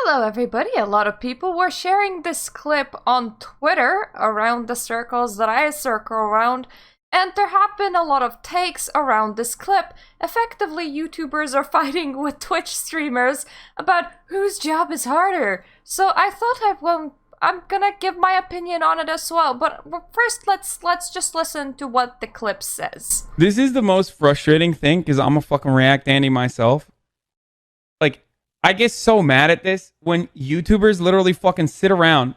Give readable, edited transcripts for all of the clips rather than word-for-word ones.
Hello, everybody. A lot of people were sharing this clip on Twitter around the circles that I circle around, and there have been a lot of takes around this clip. Effectively, YouTubers are fighting with Twitch streamers about whose job is harder. So I thought I'm gonna give my opinion on it as well. But first, let's just listen to what the clip says. This is the most frustrating thing because I'm a fucking React Andy myself. Like, I get so mad at this when YouTubers literally fucking sit around,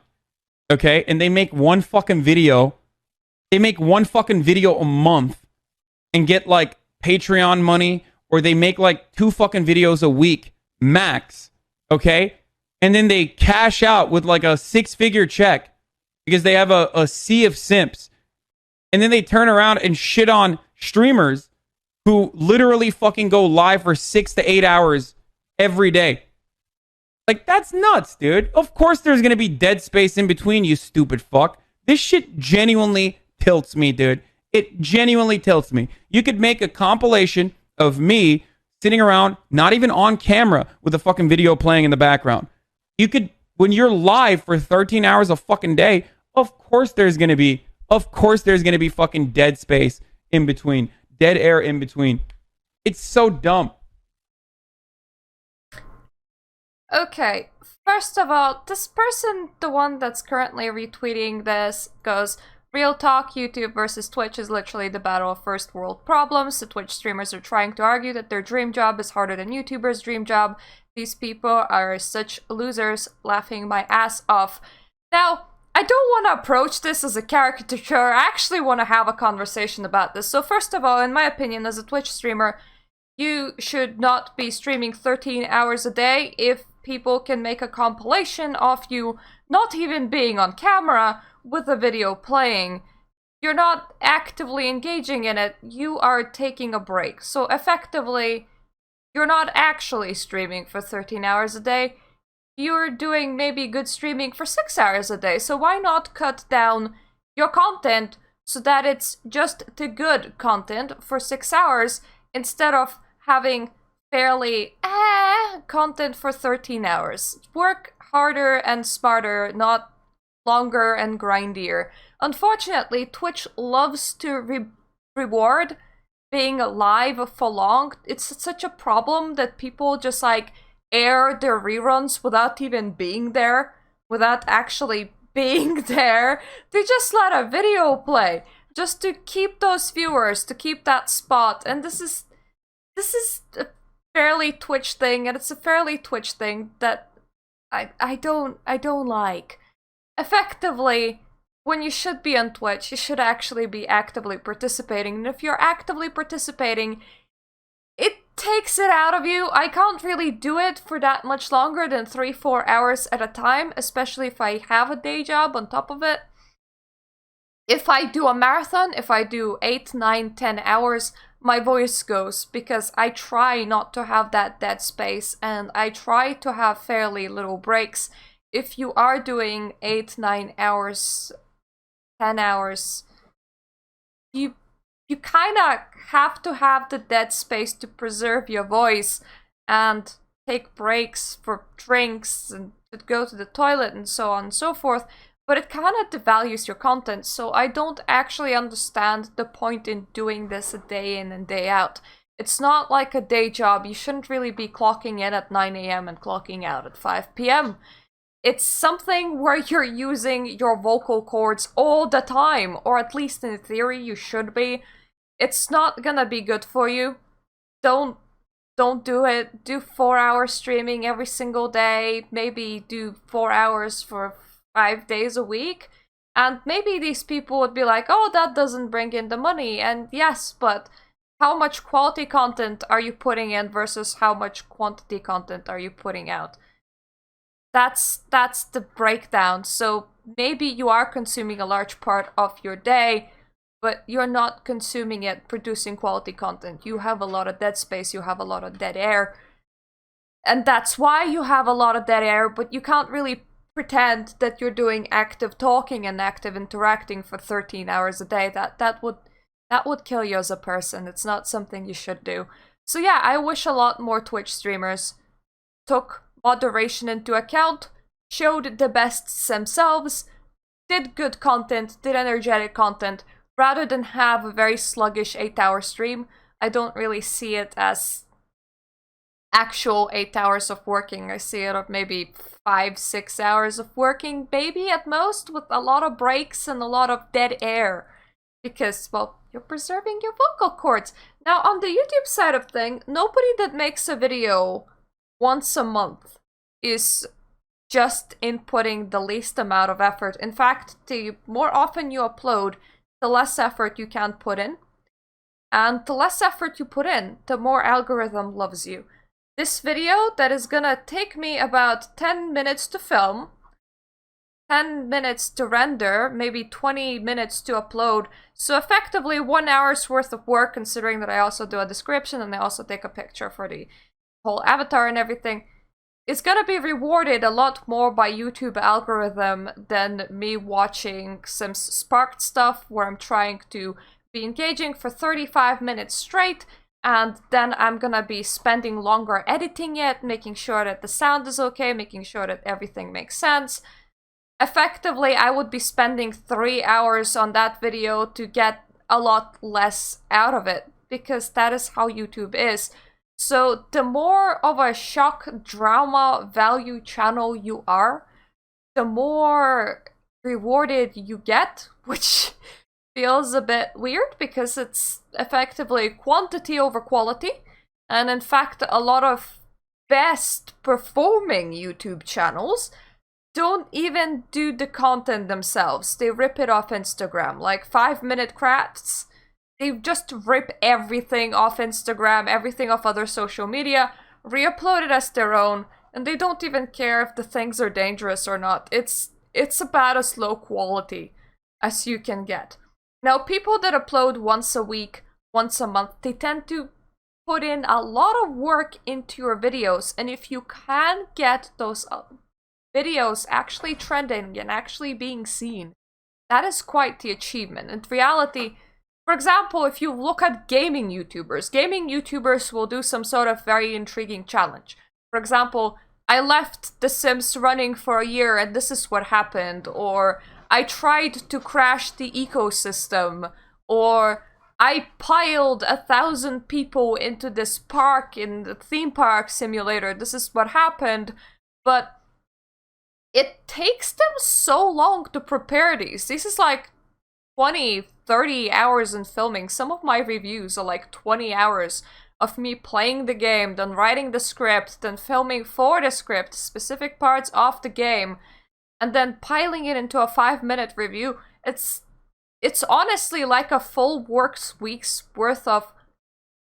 okay, and they make one fucking video. They make one fucking video a month and get like Patreon money, or they make like 2 fucking videos a week max, okay? And then they cash out with like a 6-figure check because they have a sea of simps. And then they turn around and shit on streamers who literally fucking go live for 6 to 8 hours every day. Like, that's nuts, dude. Of course there's gonna be dead space in between, you stupid fuck. This shit genuinely tilts me, dude. It genuinely tilts me. You could make a compilation of me sitting around, not even on camera, with a fucking video playing in the background. You could, when you're live for 13 hours a fucking day, of course there's gonna be fucking dead space in between, dead air in between. It's so dumb. Okay, first of all, this person, the one that's currently retweeting this, goes, "Real talk, YouTube versus Twitch is literally the battle of first world problems. The Twitch streamers are trying to argue that their dream job is harder than YouTubers' dream job. These people are such losers, laughing my ass off." Now, I don't want to approach this as a caricature. I actually want to have a conversation about this. So first of all, in my opinion, as a Twitch streamer, you should not be streaming 13 hours a day. If people can make a compilation of you not even being on camera with a video playing, you're not actively engaging in it, you are taking a break. So effectively, you're not actually streaming for 13 hours a day. You're doing maybe good streaming for 6 hours a day. So why not cut down your content so that it's just the good content for 6 hours instead of having fairly content for 13 hours. Work harder and smarter, not longer and grindier. Unfortunately, Twitch loves to reward being live for long. It's such a problem that people just like air their reruns without even being there, without actually being there. They just let a video play just to keep those viewers, to keep that spot. And this is a fairly Twitch thing, and it's a fairly Twitch thing that I don't like. Effectively, when you should be on Twitch, you should actually be actively participating. And if you're actively participating, it takes it out of you. I can't really do it for that much longer than 3-4 hours at a time, especially if I have a day job on top of it. If I do a marathon, if I do 8, 9, 10 hours, my voice goes because I try not to have that dead space and I try to have fairly little breaks. If you are doing 8, 9 hours, 10 hours, you kind of have to have the dead space to preserve your voice and take breaks for drinks and to go to the toilet and so on and so forth. But it kind of devalues your content, so I don't actually understand the point in doing this a day in and day out. It's not like a day job. You shouldn't really be clocking in at 9 a.m. and clocking out at 5 p.m. It's something where you're using your vocal cords all the time, or at least in theory you should be. It's not gonna be good for you. Don't do it. Do 4-hour streaming every single day. Maybe do 4 hours for 5 days a week, and maybe these people would be like, "Oh, that doesn't bring in the money." And yes, but how much quality content are you putting in versus how much quantity content are you putting out? That's the breakdown. So maybe you are consuming a large part of your day, but you're not consuming it producing quality content. You have a lot of dead space, you have a lot of dead air, and that's why you have a lot of dead air, but you can't really pretend that you're doing active talking and active interacting for 13 hours a day. That would kill you as a person. It's not something you should do. So yeah, I wish a lot more Twitch streamers took moderation into account, showed the best themselves, did good content, did energetic content, rather than have a very sluggish 8-hour stream. I don't really see it as actual 8 hours of working. I see it of maybe 5-6 hours of working, maybe at most, with a lot of breaks and a lot of dead air. Because, well, you're preserving your vocal cords. Now, on the YouTube side of thing, nobody that makes a video once a month is just inputting the least amount of effort. In fact, the more often you upload, the less effort you can put in. And the less effort you put in, the more algorithm loves you. This video that is gonna take me about 10 minutes to film, 10 minutes to render, maybe 20 minutes to upload, so effectively 1 hour's worth of work, considering that I also do a description and I also take a picture for the whole avatar and everything. It's gonna be rewarded a lot more by YouTube algorithm than me watching some sparked stuff where I'm trying to be engaging for 35 minutes straight, and then I'm gonna be spending longer editing it, making sure that the sound is okay, making sure that everything makes sense. Effectively, I would be spending 3 hours on that video to get a lot less out of it, because that is how YouTube is. So the more of a shock drama value channel you are, the more rewarded you get, which feels a bit weird because it's effectively quantity over quality. And in fact, a lot of best performing YouTube channels don't even do the content themselves. They rip it off Instagram, like 5-minute crafts. They just rip everything off Instagram, everything off other social media, re-upload it as their own, and they don't even care if the things are dangerous or not. It's about as low quality as you can get. Now, people that upload once a week, once a month, they tend to put in a lot of work into your videos, and if you can get those videos actually trending and actually being seen, that is quite the achievement. In reality, for example, if you look at gaming YouTubers will do some sort of very intriguing challenge. For example, I left The Sims running for a year and this is what happened, or I tried to crash the ecosystem, or I piled 1,000 people into this park in the theme park simulator, this is what happened. But it takes them so long to prepare these. This is like 20-30 hours in filming. Some of my reviews are like 20 hours of me playing the game, then writing the script, then filming for the script, specific parts of the game, and then piling it into a 5-minute review. It's honestly like a full week's worth of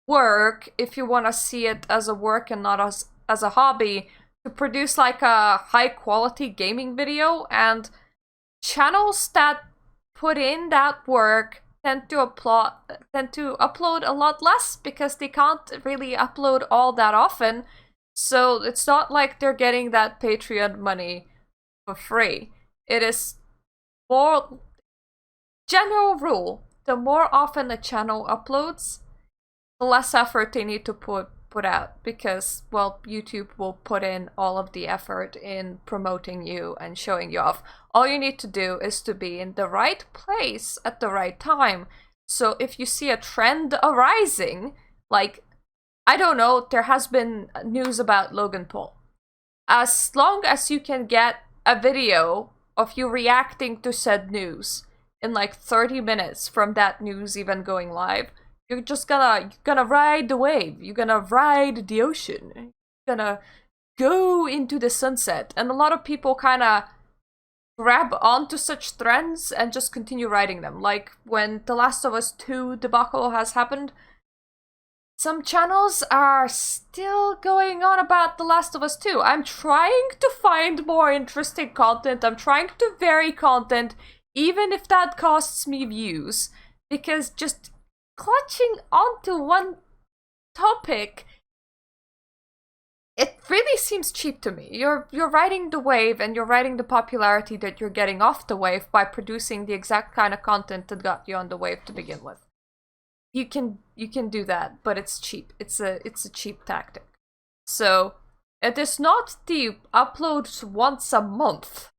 work, if you want to see it as a work and not as a hobby, to produce like a high quality gaming video. And channels that put in that work tend to upload a lot less because they can't really upload all that often. So it's not like they're getting that Patreon money for free. It is more general rule. The more often a channel uploads, the less effort they need to put out, because, well, YouTube will put in all of the effort in promoting you and showing you off. All you need to do is to be in the right place at the right time. So if you see a trend arising, like, I don't know, there has been news about Logan Paul. As long as you can get a video of you reacting to said news in like 30 minutes from that news even going live, you're just gonna ride the wave. You're gonna ride the ocean. You're gonna go into the sunset. And a lot of people kind of grab onto such trends and just continue riding them. Like when The Last of Us 2 debacle has happened, some channels are still going on about The Last of Us 2. I'm trying to find more interesting content. I'm trying to vary content, even if that costs me views, because just clutching onto one topic, it really seems cheap to me. You're riding the wave, and you're riding the popularity that you're getting off the wave by producing the exact kind of content that got you on the wave to begin with. You can do that, but it's cheap. It's a cheap tactic. So It is not the uploads once a month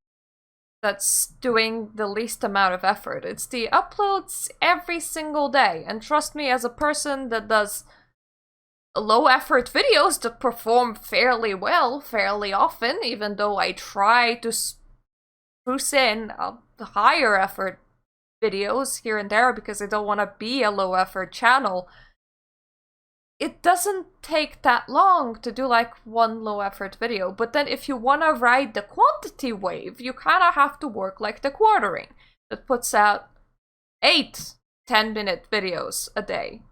that's doing the least amount of effort. It's the uploads every single day. And trust me, as a person that does low effort videos that perform fairly well, fairly often, even though I try to spruce in higher effort videos here and there because I don't want to be a low effort channel, it doesn't take that long to do like one low effort video. But then if you want to ride the quantity wave, you kind of have to work like the quartering that puts out 8 10-minute videos a day,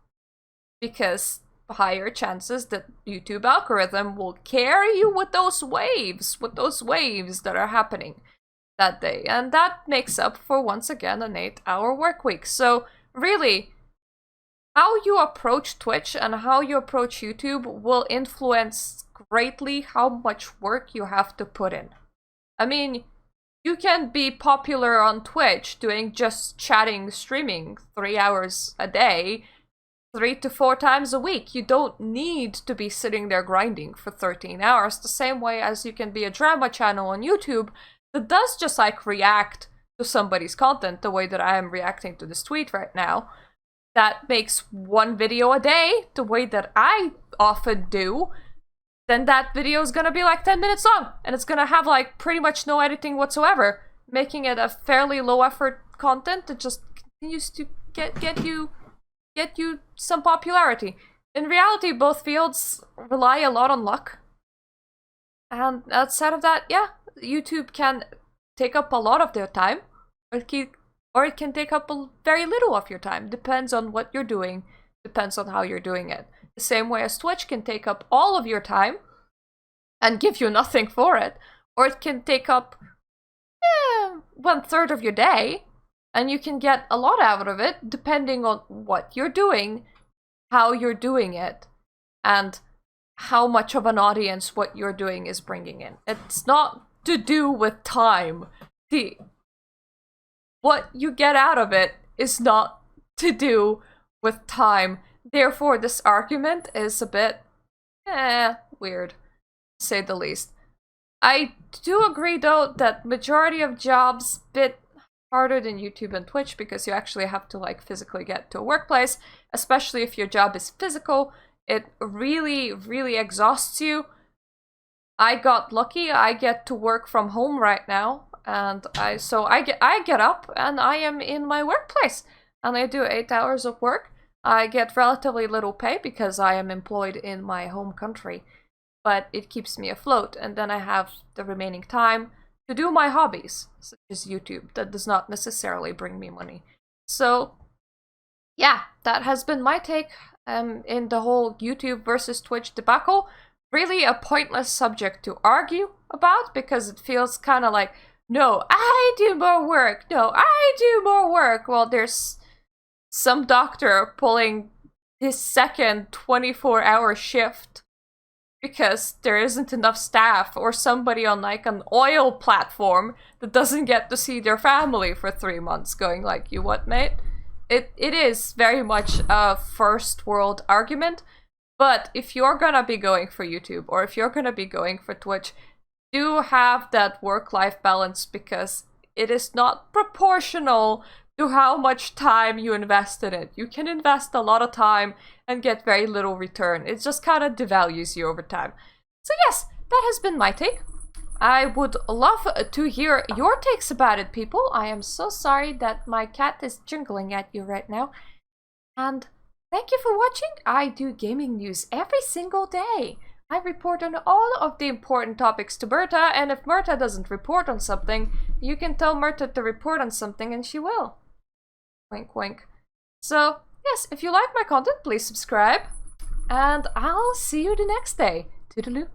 because higher chances that YouTube algorithm will carry you with those waves that are happening that day. And that makes up for, once again, an 8-hour work week. So really, how you approach Twitch and how you approach YouTube will influence greatly how much work you have to put in. I mean, you can be popular on Twitch doing just chatting, streaming 3 hours a day, 3 to 4 times a week. You don't need to be sitting there grinding for 13 hours, the same way as you can be a drama channel on YouTube that does just like react to somebody's content the way that I am reacting to this tweet right now. That makes 1 video a day the way that I often do. Then that video is gonna be like 10 minutes long, and it's gonna have like pretty much no editing whatsoever, making it a fairly low effort content that just continues to get you some popularity. In reality, both fields rely a lot on luck. And outside of that, yeah, YouTube can take up a lot of their time, or it can take up very little of your time. Depends on what you're doing, depends on how you're doing it. The same way as Twitch can take up all of your time and give you nothing for it, or it can take up 1/3 of your day, and you can get a lot out of it depending on what you're doing, how you're doing it, and how much of an audience what you're doing is bringing in. It's not to do with time. What you get out of it is not to do with time. Therefore, this argument is a bit weird, to say the least. I do agree, though, that majority of jobs bit harder than YouTube and Twitch because you actually have to like physically get to a workplace, especially if your job is physical. It really, really exhausts you. I got lucky. I get to work from home right now, and I get up and I am in my workplace and I do 8 hours of work. I get relatively little pay because I am employed in my home country, but it keeps me afloat, and then I have the remaining time to do my hobbies, such as YouTube, that does not necessarily bring me money. So, yeah, that has been my take in the whole YouTube versus Twitch debacle. Really a pointless subject to argue about, because it feels kind of like, no, I do more work, no, I do more work. Well, there's some doctor pulling his second 24-hour shift because there isn't enough staff, or somebody on like an oil platform that doesn't get to see their family for 3 months going like, you what, mate? It is very much a first world argument, but if you're gonna be going for YouTube, or if you're gonna be going for Twitch, do have that work-life balance, because it is not proportional to how much time you invest in it. You can invest a lot of time and get very little return. It just kind of devalues you over time. So yes, that has been my take. I would love to hear your takes about it, people. I am so sorry that my cat is jingling at you right now. And thank you for watching. I do gaming news every single day. I report on all of the important topics to Berta, and if Murta doesn't report on something, you can tell Murta to report on something and she will. Wink, wink. So, yes, if you like my content, please subscribe, and I'll see you the next day. Toodaloo.